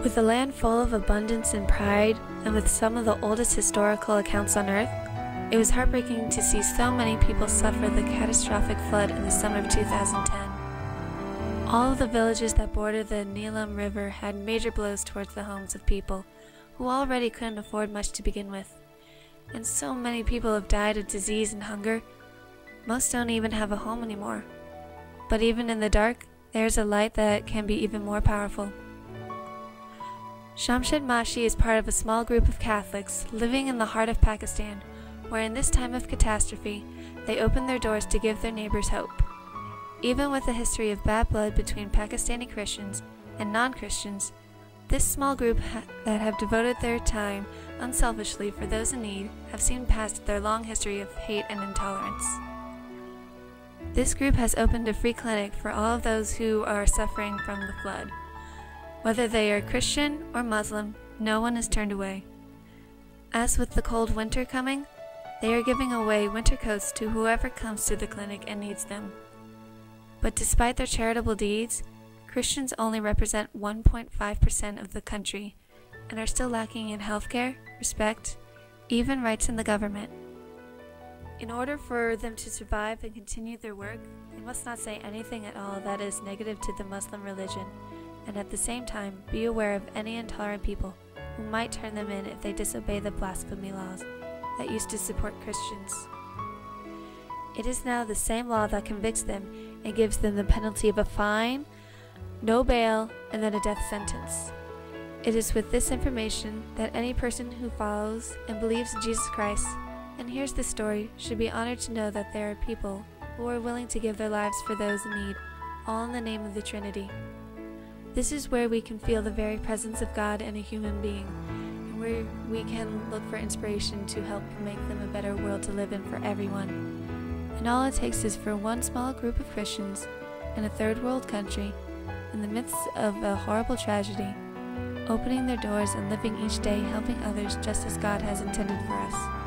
With a land full of abundance and pride, and with some of the oldest historical accounts on earth, it was heartbreaking to see so many people suffer the catastrophic flood in the summer of 2010. All of the villages that border the Neelam River had major blows towards the homes of people who already couldn't afford much to begin with. And so many people have died of disease and hunger. Most don't even have a home anymore. But even in the dark, there's a light that can be even more powerful. Shamshed Mashi is part of a small group of Catholics living in the heart of Pakistan, where in this time of catastrophe, they open their doors to give their neighbors hope. Even with a history of bad blood between Pakistani Christians and non-Christians, this small group that have devoted their time unselfishly for those in need have seen past their long history of hate and intolerance. This group has opened a free clinic for all of those who are suffering from the flood. Whether they are Christian or Muslim, no one is turned away. As with the cold winter coming, they are giving away winter coats to whoever comes to the clinic and needs them. But despite their charitable deeds, Christians only represent 1.5% of the country and are still lacking in healthcare, respect, even rights in the government. In order for them to survive and continue their work, they must not say anything at all that is negative to the Muslim religion, and at the same time be aware of any intolerant people who might turn them in if they disobey the blasphemy laws that used to support Christians. It is now the same law that convicts them and gives them the penalty of a fine, no bail, and then a death sentence. It is with this information that any person who follows and believes in Jesus Christ and hears this story should be honored to know that there are people who are willing to give their lives for those in need, all in the name of the Trinity. This is where we can feel the very presence of God in a human being, and where we can look for inspiration to help make them a better world to live in for everyone. And all it takes is for one small group of Christians in a third world country, in the midst of a horrible tragedy, opening their doors and living each day helping others just as God has intended for us.